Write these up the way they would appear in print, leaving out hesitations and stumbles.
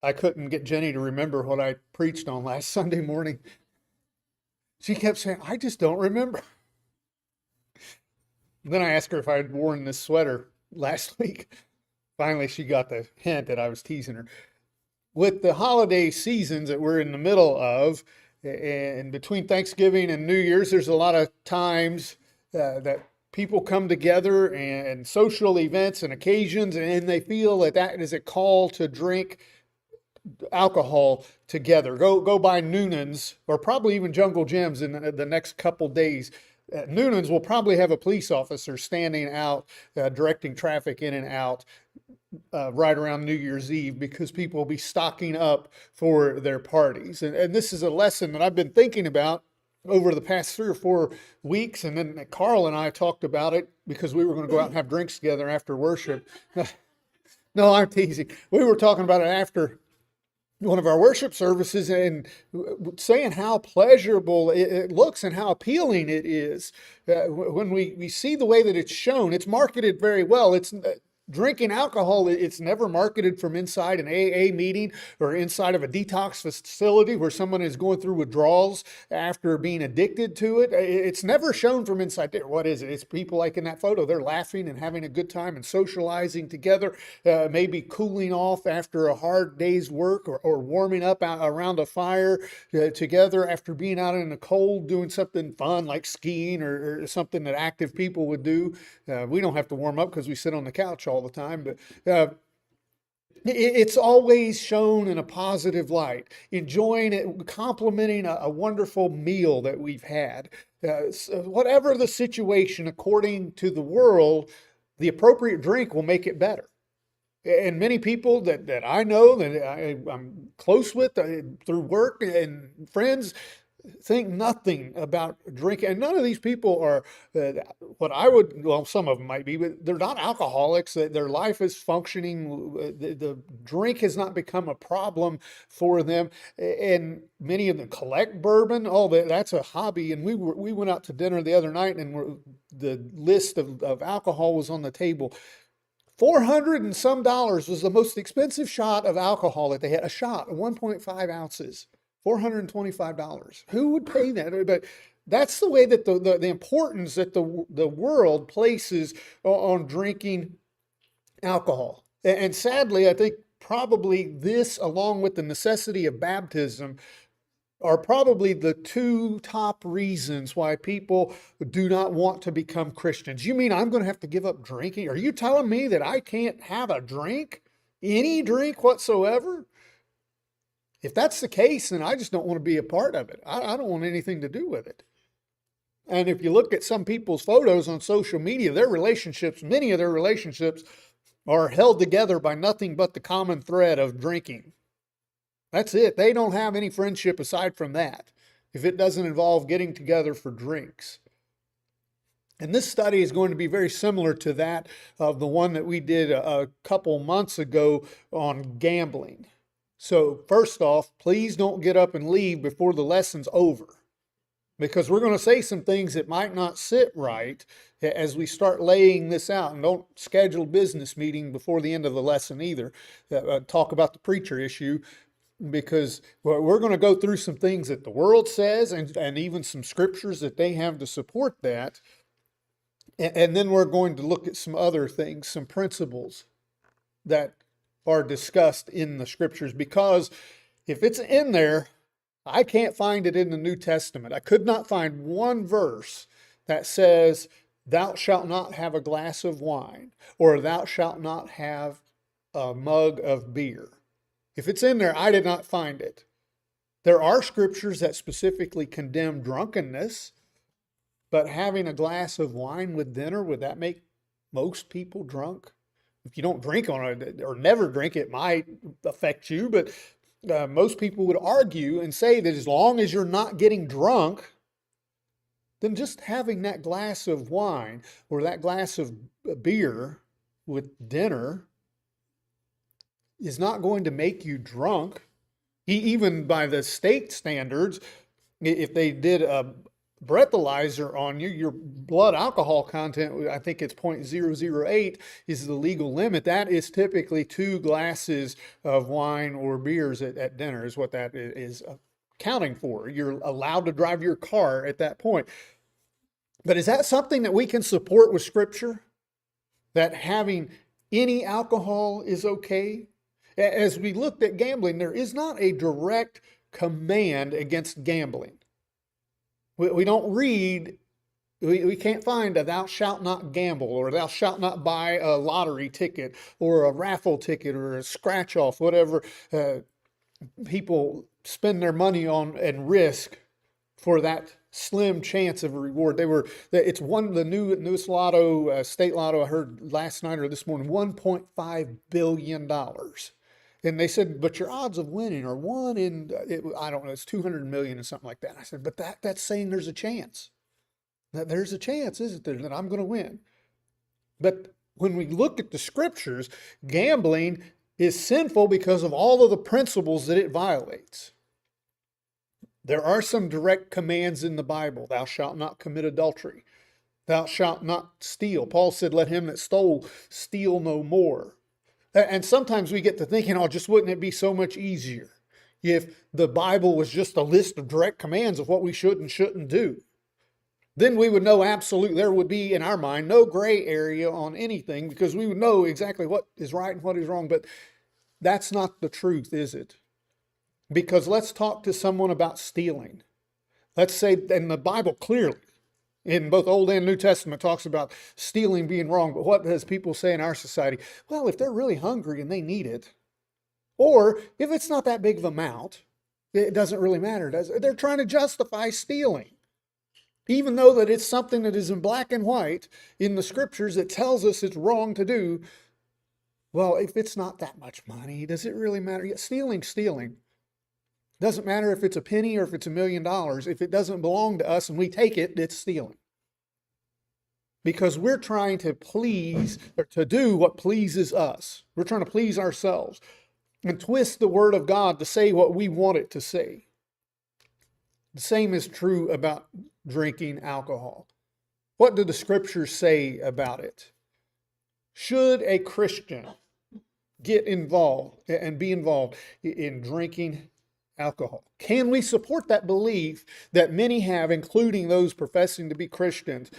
I couldn't get Jenny to remember what I preached on last Sunday morning. She kept saying, I just don't remember. Then I asked her if I had worn this sweater last week. Finally, she got the hint that I was teasing her. With the holiday seasons that we're in the middle of, and between Thanksgiving and New Year's, there's a lot of times that people come together and social events and occasions, and they feel that that is a call to drink alcohol together. Go by Noonan's or probably even Jungle Jim's in the next couple days. Noonan's will probably have a police officer standing out, directing traffic in and out right around New Year's Eve because people will be stocking up for their parties. And this is a lesson that I've been thinking about over the past 3 or 4 weeks. And then Carl and I talked about it because we were going to go out and have drinks together after worship. No, I'm teasing. We were talking about it after one of our worship services and saying how pleasurable it looks and how appealing it is. When we see the way that it's shown, it's marketed very well. It's drinking alcohol, it's never marketed from inside an AA meeting or inside of a detox facility where someone is going through withdrawals after being addicted to it. It's never shown from inside there. What is it? It's people like in that photo. They're laughing and having a good time and socializing together, maybe cooling off after a hard day's work or warming up around a fire together after being out in the cold doing something fun like skiing or something that active people would do. We don't have to warm up because we sit on the couch all the time, but it's always shown in a positive light, enjoying it, complimenting a wonderful meal that we've had. So whatever the situation, according to the world, the appropriate drink will make it better. And many people that I know, that I'm close with through work and friends, think nothing about drinking. And none of these people are what I would, well, some of them might be, but they're not alcoholics. Their life is functioning. The drink has not become a problem for them. And many of them collect bourbon. Oh, that's a hobby. And we went out to dinner the other night and the list of alcohol was on the table. $400 and some was the most expensive shot of alcohol that they had. A shot, 1.5 ounces. $425. Who would pay that? But that's the way that the importance that the world places on drinking alcohol. And sadly, I think probably this, along with the necessity of baptism, are probably the two top reasons why people do not want to become Christians. You mean I'm going to have to give up drinking? Are you telling me that I can't have a drink? Any drink whatsoever? If that's the case, then I just don't want to be a part of it. I don't want anything to do with it. And if you look at some people's photos on social media, their relationships, many of their relationships are held together by nothing but the common thread of drinking. That's it. They don't have any friendship aside from that, if it doesn't involve getting together for drinks. And this study is going to be very similar to that of the one that we did a couple months ago on gambling. So first off, please don't get up and leave before the lesson's over, because we're going to say some things that might not sit right as we start laying this out. And don't schedule a business meeting before the end of the lesson either. Talk about the preacher issue, because we're going to go through some things that the world says and even some scriptures that they have to support that. And then we're going to look at some other things, some principles that are discussed in the scriptures, because if it's in there, I can't find it in the New Testament. I could not find one verse that says, thou shalt not have a glass of wine, or thou shalt not have a mug of beer. If it's in there, I did not find it. There are scriptures that specifically condemn drunkenness, but having a glass of wine with dinner, would that make most people drunk? If you don't drink on it or never drink, it might affect you, but most people would argue and say that as long as you're not getting drunk, then just having that glass of wine or that glass of beer with dinner is not going to make you drunk. Even by the state standards, if they did a breathalyzer on you, your blood alcohol content, I think it's 0.008 is the legal limit. That is typically 2 glasses of wine or beers at dinner is what that is accounting for. You're allowed to drive your car at that point. But is that something that we can support with Scripture? That having any alcohol is okay? As we looked at gambling, there is not a direct command against gambling. We don't read, we can't find a thou shalt not gamble or thou shalt not buy a lottery ticket or a raffle ticket or a scratch off, whatever people spend their money on and risk for that slim chance of a reward. It's the newest lotto, state lotto, I heard last night or this morning, $1.5 billion. And they said, but your odds of winning are 1 in, I don't know, it's 200 million or something like that. I said, but that's saying there's a chance. That there's a chance, isn't there, that I'm going to win. But when we look at the Scriptures, gambling is sinful because of all of the principles that it violates. There are some direct commands in the Bible. Thou shalt not commit adultery. Thou shalt not steal. Paul said, let him that stole steal no more. And sometimes we get to thinking, oh, just wouldn't it be so much easier if the Bible was just a list of direct commands of what we should and shouldn't do? Then we would know absolutely, there would be in our mind no gray area on anything because we would know exactly what is right and what is wrong. But that's not the truth, is it? Because let's talk to someone about stealing. Let's say, and the Bible clearly, in both Old and New Testament, talks about stealing being wrong. But what does people say in our society? Well, if they're really hungry and they need it, or if it's not that big of an amount, it doesn't really matter, does it? They're trying to justify stealing. Even though that it's something that is in black and white in the Scriptures that tells us it's wrong to do. Well, if it's not that much money, does it really matter? Yeah, stealing. Doesn't matter if it's a penny or if it's $1 million. If it doesn't belong to us and we take it, it's stealing. Because we're trying to please or to do what pleases us. We're trying to please ourselves and twist the Word of God to say what we want it to say. The same is true about drinking alcohol. What do the Scriptures say about it? Should a Christian get involved and be involved in drinking alcohol? Can we support that belief that many have, including those professing to be Christians,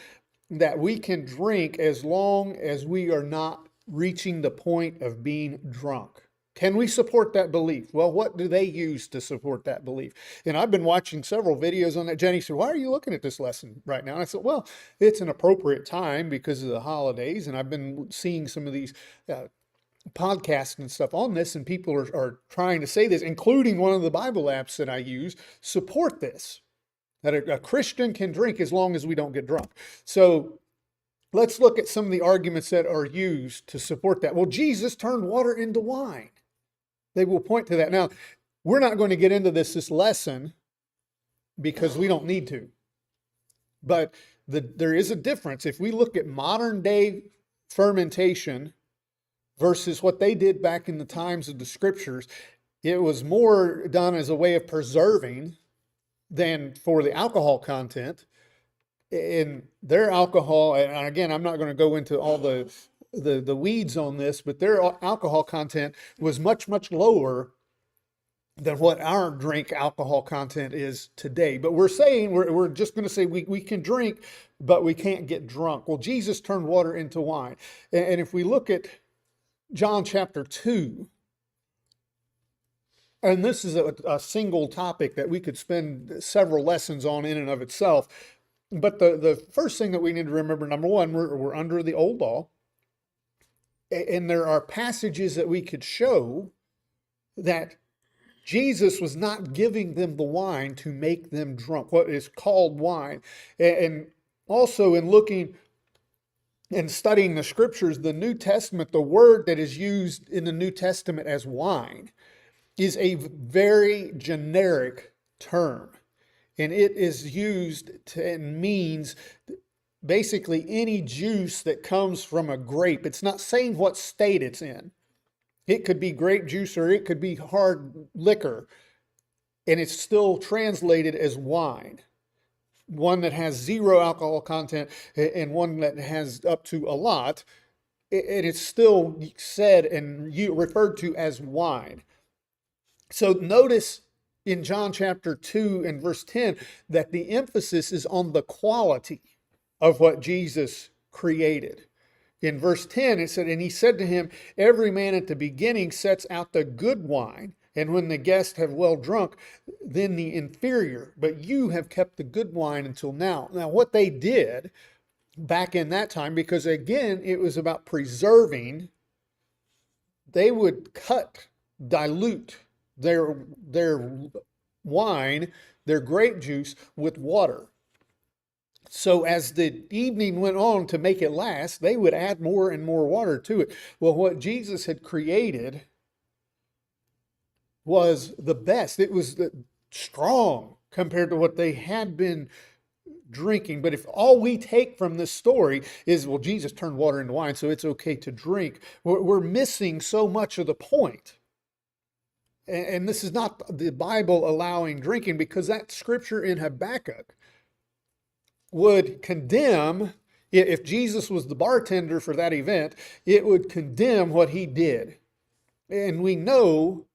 that we can drink as long as we are not reaching the point of being drunk? Can we support that belief? Well, what do they use to support that belief? And I've been watching several videos on that. Jenny said, why are you looking at this lesson right now? And I said, well, it's an appropriate time because of the holidays. And I've been seeing some of these podcasts and stuff on this, and people are trying to say this, including one of the Bible apps that I use, support this, that a Christian can drink as long as we don't get drunk. So let's look at some of the arguments that are used to support that. Well, Jesus turned water into wine. They will point to that. Now, we're not going to get into this lesson because we don't need to. But there is a difference. If we look at modern day fermentation versus what they did back in the times of the Scriptures, it was more done as a way of preserving than for the alcohol content. In their alcohol, and again, I'm not going to go into all the weeds on this, but their alcohol content was much, much lower than what our drink alcohol content is today. But we're saying, we're just going to say we can drink, but we can't get drunk. Well, Jesus turned water into wine. And if we look at John chapter 2, and this is a single topic that we could spend several lessons on in and of itself. But the first thing that we need to remember, number one, we're under the old law. And there are passages that we could show that Jesus was not giving them the wine to make them drunk, what is called wine. And also in looking and studying the Scriptures, the New Testament, the word that is used in the New Testament as wine is a very generic term. And it is used and means basically any juice that comes from a grape. It's not saying what state it's in. It could be grape juice or it could be hard liquor. And it's still translated as wine. one that has zero alcohol content and one that has up to a lot, and it's still said and you referred to as wine. So notice in John chapter 2 and verse 10 that the emphasis is on the quality of what Jesus created. In verse 10, it said, "And he said to him, Every man at the beginning sets out the good wine, and when the guests have well drunk, then the inferior. But you have kept the good wine until now." Now, what they did back in that time, because again, it was about preserving, they would dilute their wine, their grape juice, with water. So as the evening went on to make it last, they would add more and more water to it. Well, what Jesus had created was the best. It was strong compared to what they had been drinking. But if all we take from this story is, well, Jesus turned water into wine, so it's okay to drink, we're missing so much of the point. And this is not the Bible allowing drinking, because that scripture in Habakkuk would condemn, if Jesus was the bartender for that event, it would condemn what he did. And we know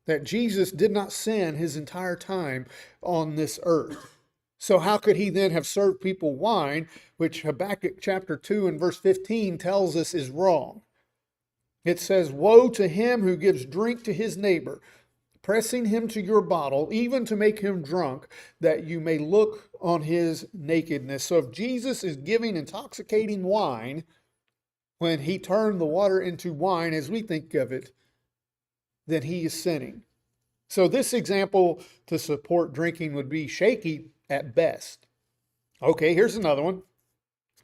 that Jesus did not sin his entire time on this earth. So how could he then have served people wine, which Habakkuk chapter 2 and verse 15 tells us is wrong? It says, "Woe to him who gives drink to his neighbor, pressing him to your bottle, even to make him drunk, that you may look on his nakedness." So if Jesus is giving intoxicating wine, when he turned the water into wine as we think of it, then he is sinning. So this example to support drinking would be shaky at best. Okay, here's another one.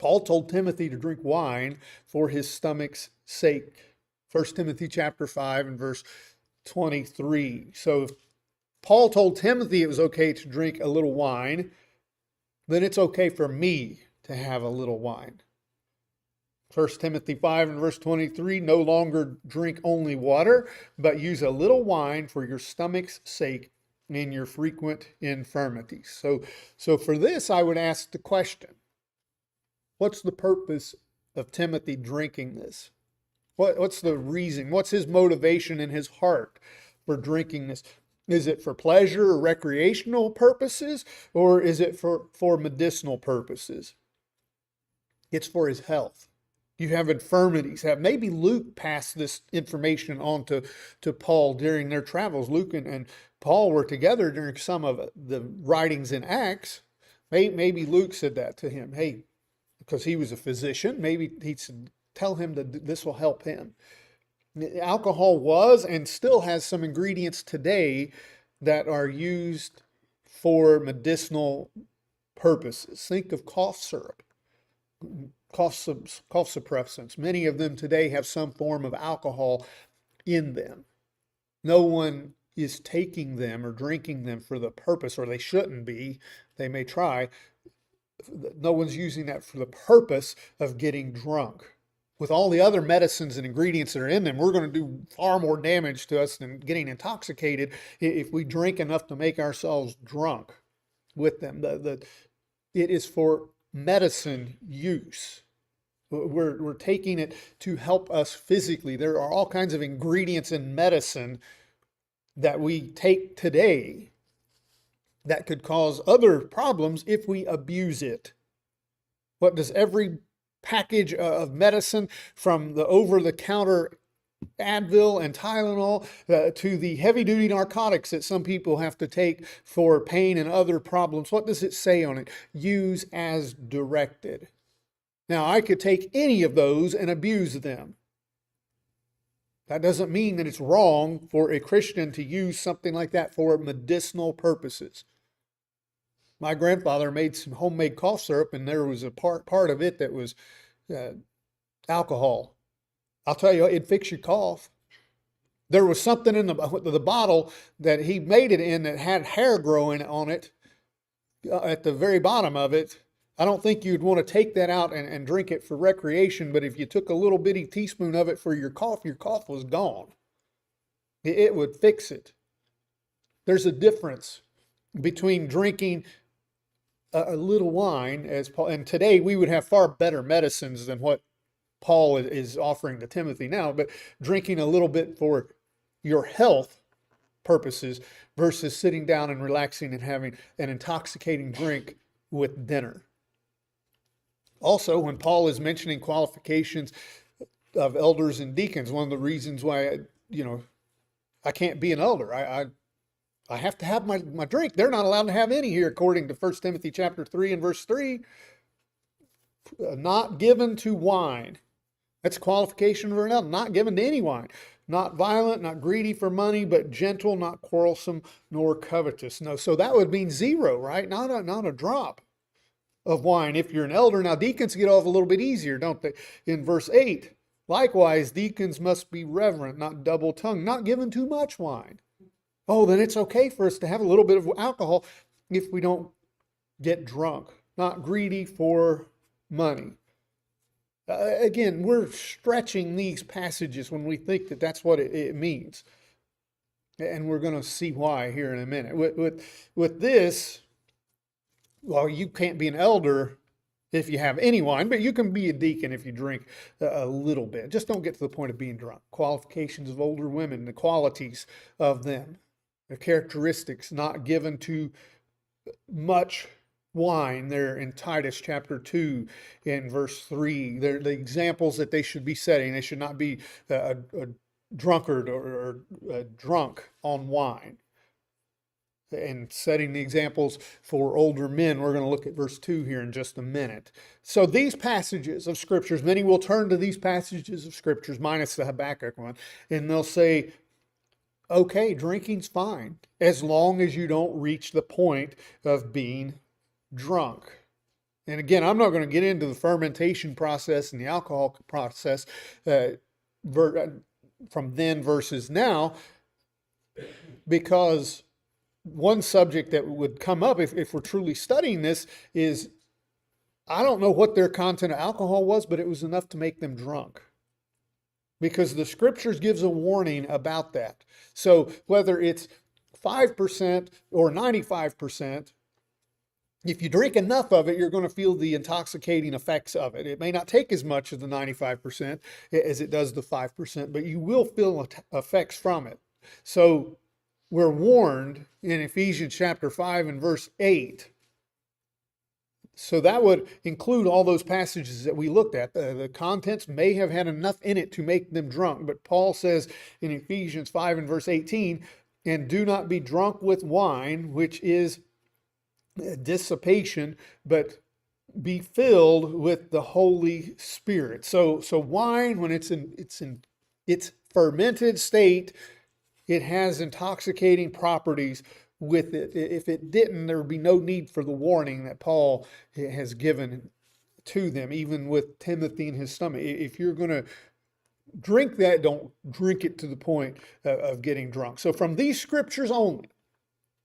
Paul told Timothy to drink wine for his stomach's sake. 1 Timothy chapter 5 and verse 23. So if Paul told Timothy it was okay to drink a little wine, then it's okay for me to have a little wine. 1 Timothy 5 and verse 23, "No longer drink only water, but use a little wine for your stomach's sake in your frequent infirmities." So for this, I would ask the question, what's the purpose of Timothy drinking this? What's the reason? What's his motivation in his heart for drinking this? Is it for pleasure or recreational purposes, or is it for medicinal purposes? It's for his health. You have infirmities. Maybe Luke passed this information on to Paul during their travels. Luke and Paul were together during some of the writings in Acts. Maybe Luke said that to him. Hey, because he was a physician, maybe he said, tell him that this will help him. Alcohol was and still has some ingredients today that are used for medicinal purposes. Think of cough syrup, cough suppressants. Many of them today have some form of alcohol in them. No one is taking them or drinking them for the purpose, or they shouldn't be. They may try. No one's using that for the purpose of getting drunk. With all the other medicines and ingredients that are in them, we're going to do far more damage to us than getting intoxicated if we drink enough to make ourselves drunk with them. It is for medicine use. We're taking it to help us physically. There are all kinds of ingredients in medicine that we take today that could cause other problems if we abuse it. What does every package of medicine, from the over-the-counter Advil and Tylenol to the heavy-duty narcotics that some people have to take for pain and other problems, what does it say on it? Use as directed. Now, I could take any of those and abuse them. That doesn't mean that it's wrong for a Christian to use something like that for medicinal purposes. My grandfather made some homemade cough syrup, and there was a part of it that was alcohol. I'll tell you, it'd fix your cough. There was something in the bottle that he made it in that had hair growing on it at the very bottom of it. I don't think you'd want to take that out and drink it for recreation, but if you took a little bitty teaspoon of it for your cough was gone. It would fix it. There's a difference between drinking a little wine, as Paul, and today we would have far better medicines than what Paul is offering to Timothy now, but drinking a little bit for your health purposes versus sitting down and relaxing and having an intoxicating drink with dinner. Also, when Paul is mentioning qualifications of elders and deacons, one of the reasons why, I can't be an elder. I have to have my drink. They're not allowed to have any here, according to 1 Timothy chapter 3 and verse 3. Not given to wine. That's a qualification for an elder. Not given to any wine. Not violent, not greedy for money, but gentle, not quarrelsome, nor covetous. No, so that would mean zero, right? Not a drop of wine if you're an elder. Now, deacons get off a little bit easier, don't they? In verse 8, likewise, deacons must be reverent, not double-tongued, not given too much wine. Oh, then it's okay for us to have a little bit of alcohol if we don't get drunk. Not greedy for money. Again, we're stretching these passages when we think that that's what it means. And we're going to see why here in a minute. With this, well, you can't be an elder if you have any wine, but you can be a deacon if you drink a little bit. Just don't get to the point of being drunk. Qualifications of older women, the qualities of them, the characteristics, not given to much wine. They're in Titus chapter 2 in verse 3. They're the examples that they should be setting. They should not be a drunkard or drunk on wine. And setting the examples for older men. We're going to look at verse 2 here in just a minute. So these passages of scriptures, many will turn to these passages of scriptures, minus the Habakkuk one, and they'll say, okay, drinking's fine, as long as you don't reach the point of being drunk. And again, I'm not going to get into the fermentation process and the alcohol process from then versus now, because one subject that would come up if we're truly studying this is, I don't know what their content of alcohol was, but it was enough to make them drunk. Because the scriptures gives a warning about that. So whether it's 5% or 95%, if you drink enough of it, you're going to feel the intoxicating effects of it. It may not take as much of the 95% as it does the 5%, but you will feel effects from it. So we're warned in Ephesians chapter 5 and verse 8. So that would include all those passages that we looked at. The contents may have had enough in it to make them drunk, but Paul says in Ephesians 5 and verse 18, and do not be drunk with wine, which is dissipation, but be filled with the Holy Spirit. So wine, when it's in its fermented state, it has intoxicating properties with it. If it didn't, there would be no need for the warning that Paul has given to them, even with Timothy in his stomach. If you're going to drink that, don't drink it to the point of getting drunk. So from these scriptures only,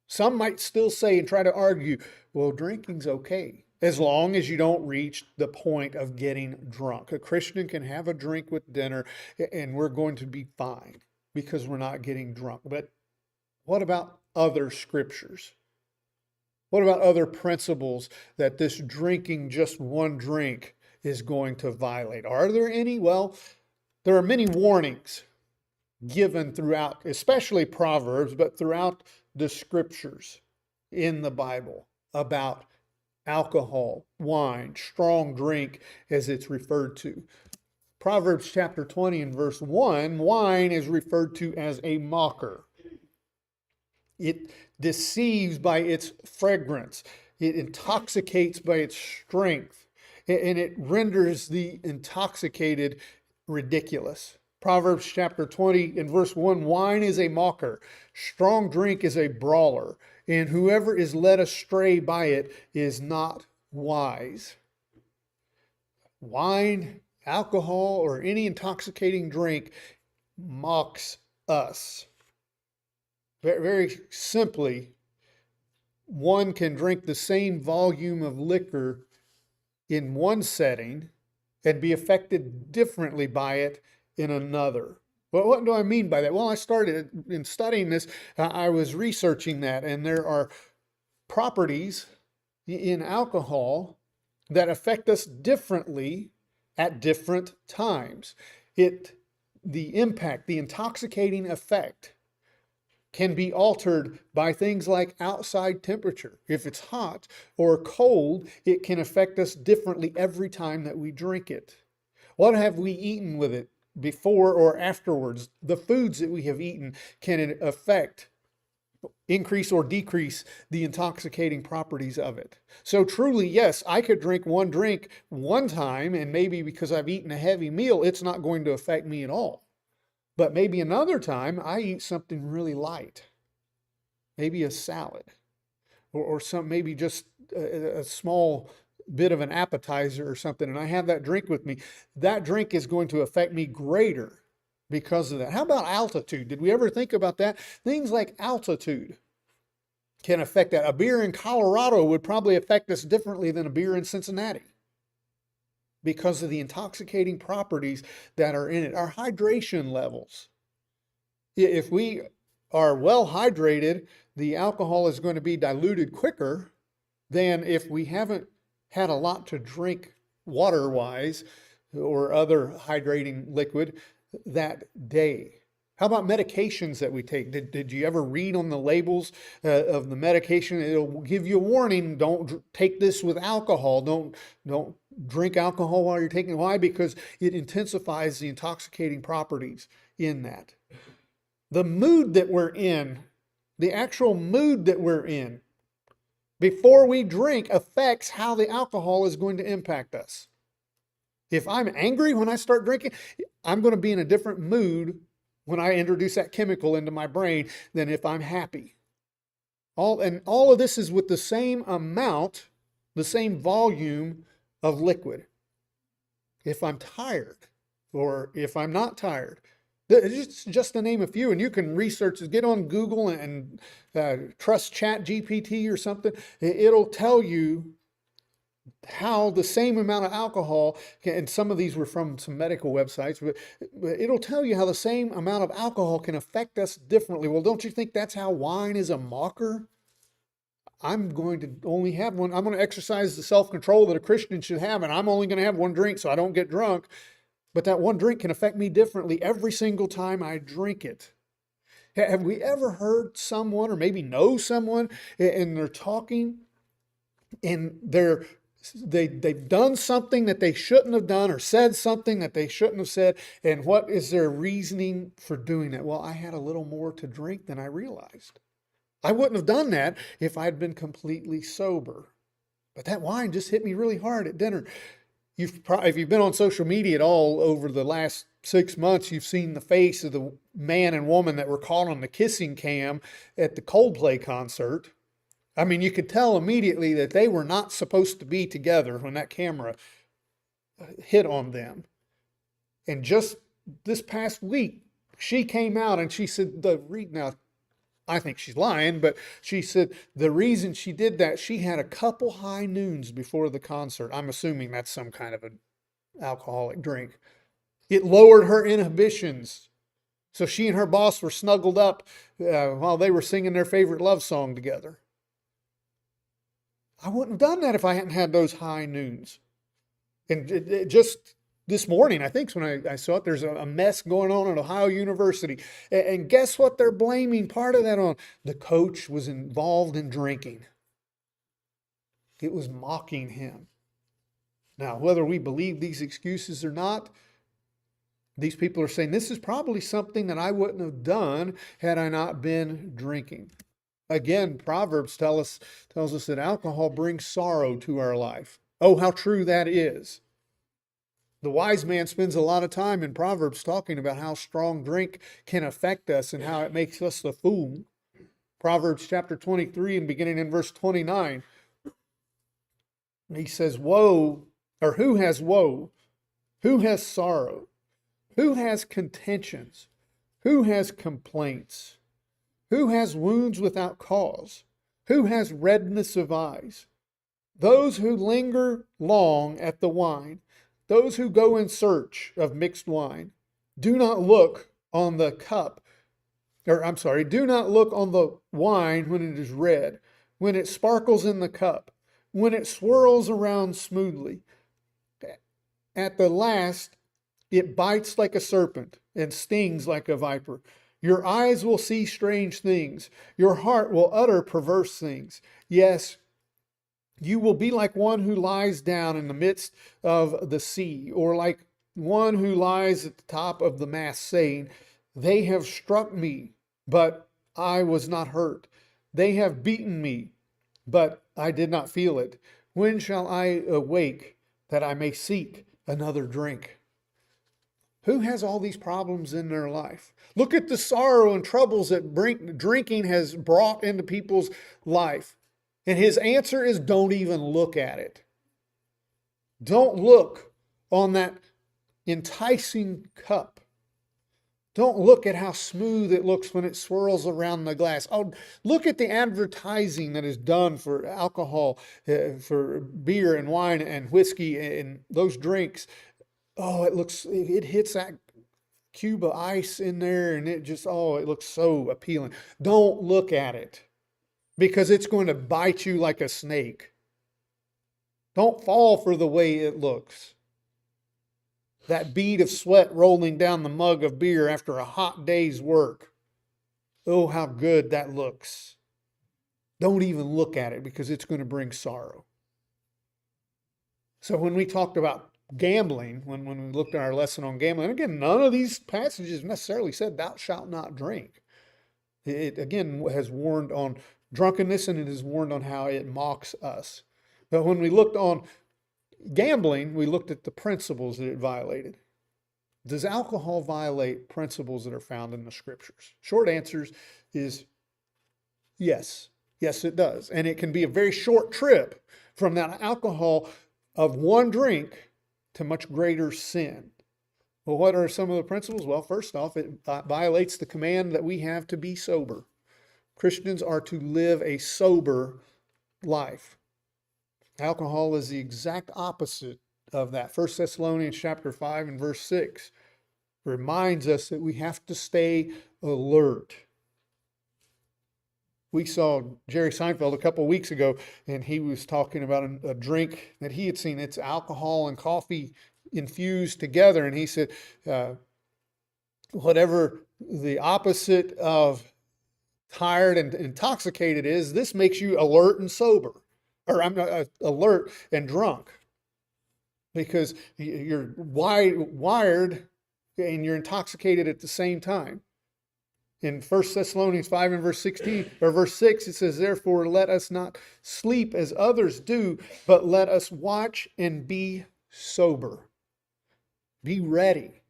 some might still say and try to argue, well, drinking's okay, as long as you don't reach the point of getting drunk. A Christian can have a drink with dinner and we're going to be fine because we're not getting drunk. But what about other scriptures? What about other principles that this drinking just one drink is going to violate? Are there any? Well, there are many warnings given throughout, especially Proverbs, but throughout the scriptures in the Bible about alcohol, wine, strong drink, as it's referred to. Proverbs chapter 20 and verse 1, wine is referred to as a mocker. It deceives by its fragrance. It intoxicates by its strength. And it renders the intoxicated ridiculous. Proverbs chapter 20 and verse 1, wine is a mocker. Strong drink is a brawler. And whoever is led astray by it is not wise. Wine, alcohol, or any intoxicating drink mocks us. Very simply, one can drink the same volume of liquor in one setting and be affected differently by it in another. Well, what do I mean by that? Well, I started in studying this, I was researching that, and there are properties in alcohol that affect us differently at different times. The impact, the intoxicating effect can be altered by things like outside temperature. If it's hot or cold, it can affect us differently every time that we drink it. What have we eaten with it before or afterwards? The foods that we have eaten can affect, increase or decrease the intoxicating properties of it. So truly, yes, I could drink one drink one time, and maybe because I've eaten a heavy meal, it's not going to affect me at all. But maybe another time I eat something really light, maybe a salad or some, maybe just a small bit of an appetizer or something, and I have that drink with me. That drink is going to affect me greater because of that. How about altitude? Did we ever think about that? Things like altitude can affect that. A beer in Colorado would probably affect us differently than a beer in Cincinnati because of the intoxicating properties that are in it. Our hydration levels. If we are well hydrated, the alcohol is going to be diluted quicker than if we haven't had a lot to drink water-wise or other hydrating liquid that day. How about medications that we take? Did you ever read on the labels of the medication? It'll give you a warning. Don't take this with alcohol. Don't drink alcohol while you're taking it. Why? Because it intensifies the intoxicating properties in that. The mood that we're in, the actual mood that we're in before we drink affects how the alcohol is going to impact us. If I'm angry when I start drinking, I'm going to be in a different mood when I introduce that chemical into my brain than if I'm happy. All of this is with the same amount, the same volume of liquid. If I'm tired or if I'm not tired, just to name a few, and you can research this, get on Google and trust ChatGPT or something. It'll tell you how the same amount of alcohol, and some of these were from some medical websites, but it'll tell you how the same amount of alcohol can affect us differently. Well, don't you think that's how wine is a mocker? I'm going to only have one. I'm going to exercise the self-control that a Christian should have, and I'm only going to have one drink so I don't get drunk. But that one drink can affect me differently every single time I drink it. Have we ever heard someone, or maybe know someone, and they're talking, and they've done something that they shouldn't have done, or said something that they shouldn't have said, and what is their reasoning for doing that? Well, I had a little more to drink than I realized. I wouldn't have done that if I'd been completely sober. But that wine just hit me really hard at dinner. If you've been on social media at all over the last 6 months, you've seen the face of the man and woman that were caught on the kissing cam at the Coldplay concert. I mean, you could tell immediately that they were not supposed to be together when that camera hit on them. And just this past week, she came out and she said, now, I think she's lying, but she said the reason she did that, she had a couple high noons before the concert. I'm assuming that's some kind of an alcoholic drink. It lowered her inhibitions. So she and her boss were snuggled up while they were singing their favorite love song together. I wouldn't have done that if I hadn't had those high noons. And it just this morning, I think when I saw it, there's a mess going on at Ohio University. And guess what they're blaming part of that on? The coach was involved in drinking. It was mocking him. Now, whether we believe these excuses or not, these people are saying this is probably something that I wouldn't have done had I not been drinking. Again, Proverbs tells us that alcohol brings sorrow to our life. Oh, how true that is. The wise man spends a lot of time in Proverbs talking about how strong drink can affect us and how it makes us the fool. Proverbs chapter 23 and beginning in verse 29, he says, woe, or who has woe? Who has sorrow? Who has contentions? Who has complaints? Who has wounds without cause? Who has redness of eyes? Those who linger long at the wine, those who go in search of mixed wine. Do not look on the cup, do not look on the wine when it is red, when it sparkles in the cup, when it swirls around smoothly. At the last, it bites like a serpent and stings like a viper. Your eyes will see strange things. Your heart will utter perverse things. Yes, you will be like one who lies down in the midst of the sea, or like one who lies at the top of the mast, saying, they have struck me, but I was not hurt. They have beaten me, but I did not feel it. When shall I awake that I may seek another drink? Who has all these problems in their life? Look at the sorrow and troubles that drinking has brought into people's life. And his answer is, don't even look at it. Don't look on that enticing cup. Don't look at how smooth it looks when it swirls around the glass. Oh, look at the advertising that is done for alcohol, for beer and wine and whiskey and those drinks. Oh, it hits that cube of ice in there and it looks so appealing. Don't look at it because it's going to bite you like a snake. Don't fall for the way it looks. That bead of sweat rolling down the mug of beer after a hot day's work. Oh, how good that looks. Don't even look at it because it's going to bring sorrow. So when we talked about gambling, when we looked at our lesson on gambling, again, none of these passages necessarily said thou shalt not drink. It again has warned on drunkenness and it has warned on how it mocks us. But when we looked on gambling, we looked at the principles that it violated. Does alcohol violate principles that are found in the scriptures? Short answer is yes. Yes, it does. And it can be a very short trip from that alcohol of one drink to much greater sin. Well, what are some of the principles? Well, first off, it violates the command that we have to be sober. Christians are to live a sober life. Alcohol is the exact opposite of that. 1 Thessalonians chapter 5 and verse 6 reminds us that we have to stay alert. We saw Jerry Seinfeld a couple of weeks ago, and he was talking about a drink that he had seen. It's alcohol and coffee infused together. And he said, whatever the opposite of tired and intoxicated is, this makes you alert and sober. Or I'm alert and drunk. Because you're wired and you're intoxicated at the same time. In 1 Thessalonians 5 and verse 16 or verse 6, it says, therefore let us not sleep as others do, but let us watch and be sober. Be ready.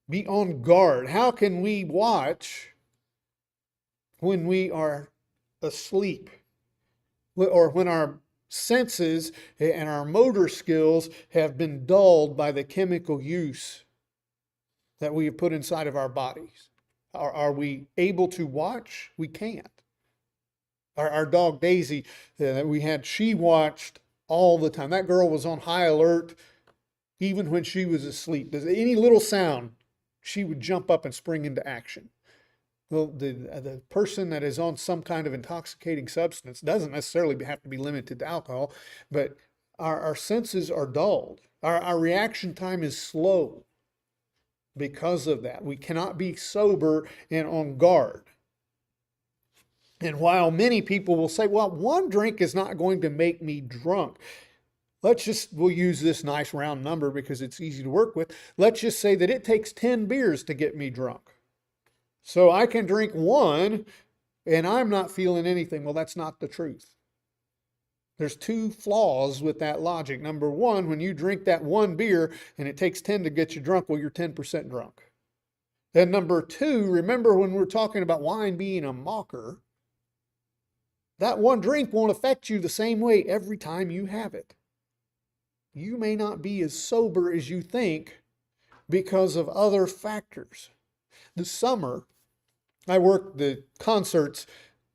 Be on guard. How can we watch when we are asleep? Or when our senses and our motor skills have been dulled by the chemical use that we have put inside of our bodies? Are we able to watch? We can't. Our dog Daisy that we had, she watched all the time. That girl was on high alert even when she was asleep. Does any little sound, she would jump up and spring into action. Well, the person that is on some kind of intoxicating substance doesn't necessarily have to be limited to alcohol, but our senses are dulled. Our reaction time is slow. Because of that, we cannot be sober and on guard. And while many people will say, well, one drink is not going to make me drunk. We'll use this nice round number because it's easy to work with. Let's just say that it takes 10 beers to get me drunk. So I can drink one and I'm not feeling anything. Well, that's not the truth. There's two flaws with that logic. Number one, when you drink that one beer and it takes 10 to get you drunk, well, you're 10% drunk. And number two, remember when we're talking about wine being a mocker, that one drink won't affect you the same way every time you have it. You may not be as sober as you think because of other factors. This summer, I worked the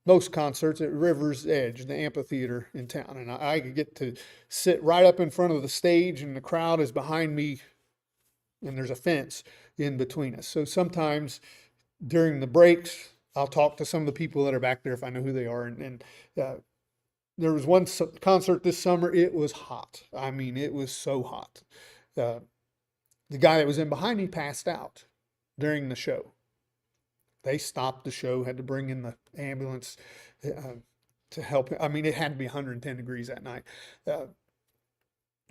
most concerts at River's Edge, the amphitheater in town. And I get to sit right up in front of the stage and the crowd is behind me and there's a fence in between us. So sometimes during the breaks, I'll talk to some of the people that are back there if I know who they are. There was one concert this summer. It was hot. I mean, it was so hot. Uh, the guy that was in behind me passed out during the show. They stopped the show, had to bring in the ambulance uh, to help him. I mean, it had to be 110 degrees that night. Uh,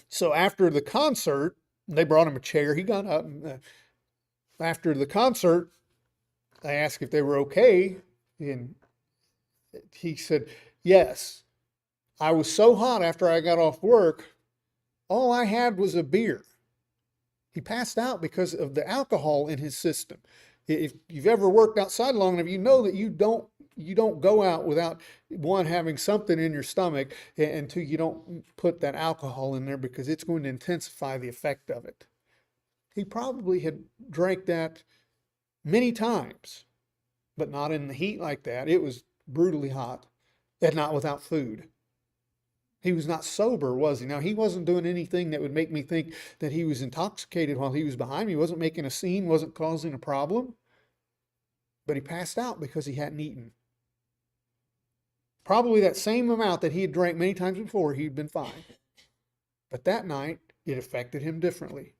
so after the concert, they brought him a chair. He got up. And, after the concert, I asked if they were okay, and he said, yes. I was so hot after I got off work, all I had was a beer. He passed out because of the alcohol in his system. If you've ever worked outside long enough, you know that you don't go out without one having something in your stomach, and two, you don't put that alcohol in there because it's going to intensify the effect of it. He probably had drank that many times, but not in the heat like that. It was brutally hot and not without food. He was not sober, was he? Now, he wasn't doing anything that would make me think that he was intoxicated while he was behind me. He wasn't making a scene, wasn't causing a problem. But he passed out because he hadn't eaten. Probably that same amount that he had drank many times before, he'd been fine. But that night, it affected him differently.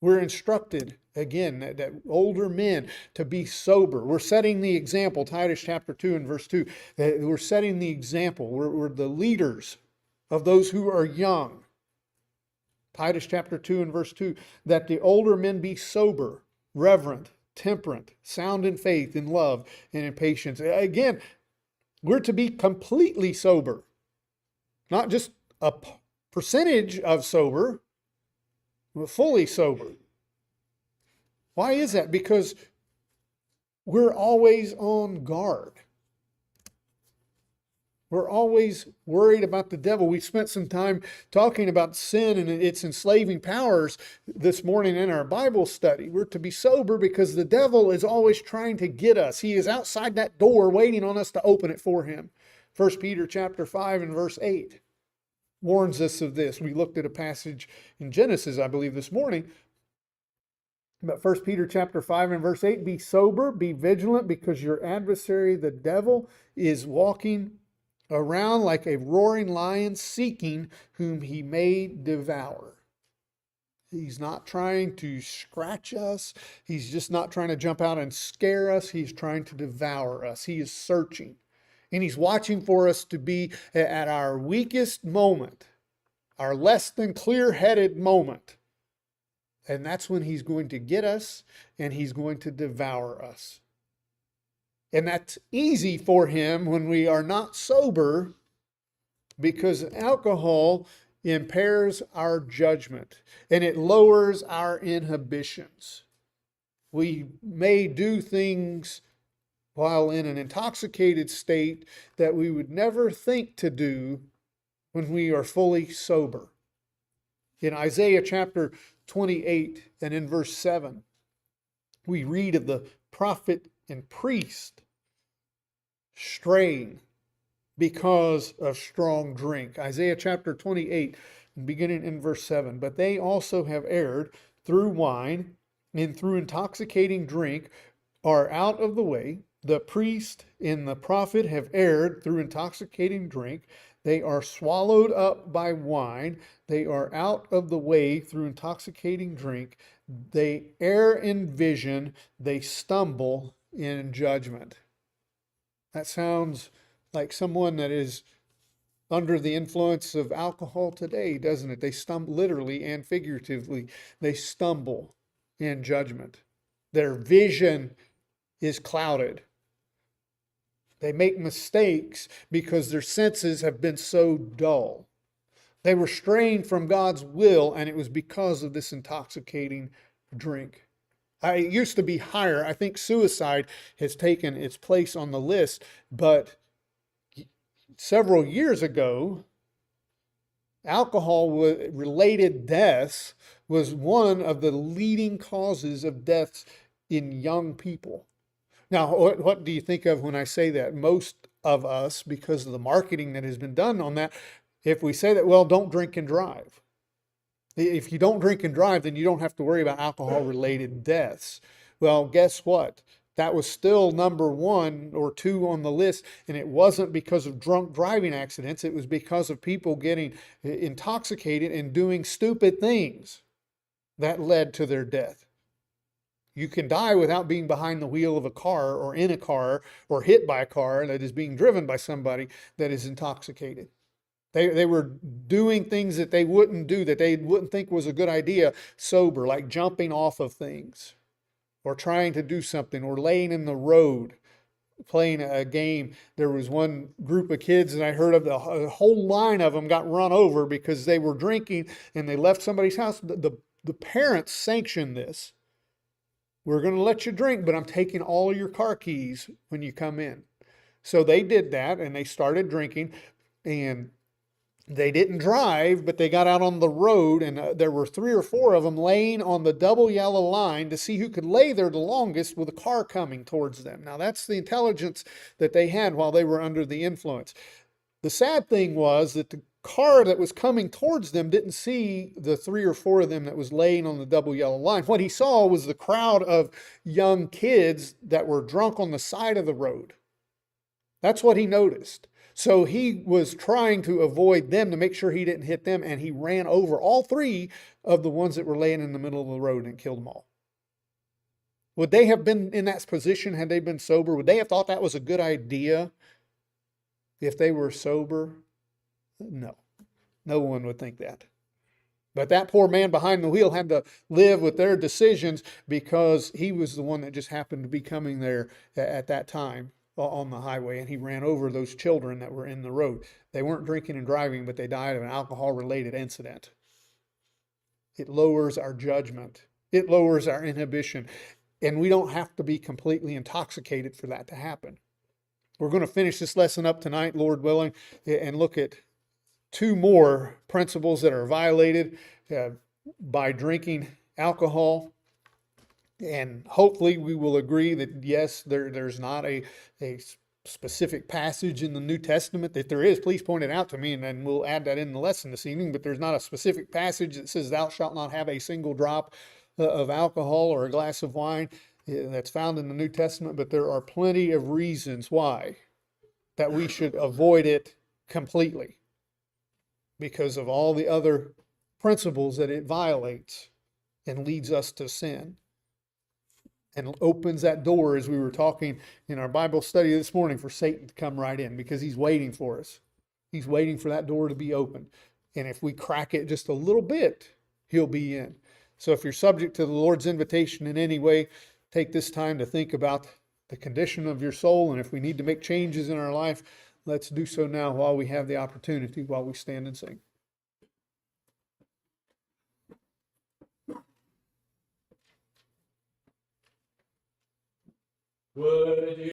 We're instructed, again, that older men to be sober. We're setting the example, Titus chapter 2 and verse 2. That we're setting the example. We're the leaders of those who are young. Titus chapter 2 and verse 2, that the older men be sober, reverent, temperate, sound in faith, in love, and in patience. Again, we're to be completely sober, not just a percentage of sober, but fully sober. Why is that? Because we're always on guard. We're always worried about the devil. We spent some time talking about sin and its enslaving powers this morning in our Bible study. We're to be sober because the devil is always trying to get us. He is outside that door waiting on us to open it for him. 1 Peter chapter 5 and verse 8 warns us of this. We looked at a passage in Genesis, I believe, this morning. But 1 Peter chapter 5 and verse 8, be sober, be vigilant, because your adversary, the devil, is walking around like a roaring lion, seeking whom he may devour. He's not trying to scratch us. He's just not trying to jump out and scare us. He's trying to devour us. He is searching. And he's watching for us to be at our weakest moment, our less than clear-headed moment. And that's when he's going to get us and he's going to devour us. And that's easy for him when we are not sober, because alcohol impairs our judgment and it lowers our inhibitions. We may do things while in an intoxicated state that we would never think to do when we are fully sober. In Isaiah chapter 28 and in verse 7, we read of the prophet and priest straying because of strong drink. Isaiah chapter 28, beginning in verse 7. But they also have erred through wine and through intoxicating drink are out of the way. The priest and the prophet have erred through intoxicating drink. They are swallowed up by wine. They are out of the way through intoxicating drink. They err in vision. They stumble in judgment. That sounds like someone that is under the influence of alcohol today, doesn't it? They stumble literally and figuratively. They stumble in judgment. Their vision is clouded. They make mistakes because their senses have been so dull. They were straying from God's will, and it was because of this intoxicating drink. It used to be higher. I think suicide has taken its place on the list, but several years ago, alcohol-related deaths was one of the leading causes of deaths in young people. Now, what do you think of when I say that? Most of us, because of the marketing that has been done on that, if we say that, well, don't drink and drive. If you don't drink and drive, then you don't have to worry about alcohol-related deaths. Well, guess what? That was still number one or two on the list. And it wasn't because of drunk driving accidents. It was because of people getting intoxicated and doing stupid things that led to their death. You can die without being behind the wheel of a car or in a car or hit by a car that is being driven by somebody that is intoxicated. They were doing things that they wouldn't do, that they wouldn't think was a good idea sober, like jumping off of things or trying to do something or laying in the road playing a game. There was one group of kids, and I heard of a whole line of them got run over because they were drinking and they left somebody's house. The parents sanctioned this. We're going to let you drink, but I'm taking all your car keys when you come in. So they did that and they started drinking, and they didn't drive, but they got out on the road, and there were 3 or 4 of them laying on the double yellow line to see who could lay there the longest with a car coming towards them. Now, that's the intelligence that they had while they were under the influence. The sad thing was that the car that was coming towards them didn't see the 3 or 4 of them that was laying on the double yellow line. What he saw was the crowd of young kids that were drunk on the side of the road. That's what he noticed. So he was trying to avoid them to make sure he didn't hit them, and he ran over all 3 of the ones that were laying in the middle of the road and killed them all. Would they have been in that position had they been sober? Would they have thought that was a good idea if they were sober? No. No one would think that. But that poor man behind the wheel had to live with their decisions because he was the one that just happened to be coming there at that time on the highway, and he ran over those children that were in the road. They weren't drinking and driving, but they died of an alcohol-related incident. It lowers our judgment. It lowers our inhibition. And we don't have to be completely intoxicated for that to happen. We're going to finish this lesson up tonight, Lord willing, and look at 2 more principles that are violated by drinking alcohol. And hopefully we will agree that, yes, there's not a specific passage in the New Testament. If there is, please point it out to me, and then we'll add that in the lesson this evening. But there's not a specific passage that says, thou shalt not have a single drop of alcohol or a glass of wine that's found in the New Testament. But there are plenty of reasons why that we should avoid it completely because of all the other principles that it violates and leads us to sin. And opens that door, as we were talking in our Bible study this morning, for Satan to come right in because he's waiting for us. He's waiting for that door to be opened. And if we crack it just a little bit, he'll be in. So if you're subject to the Lord's invitation in any way, take this time to think about the condition of your soul. And if we need to make changes in our life, let's do so now while we have the opportunity, while we stand and sing. Would you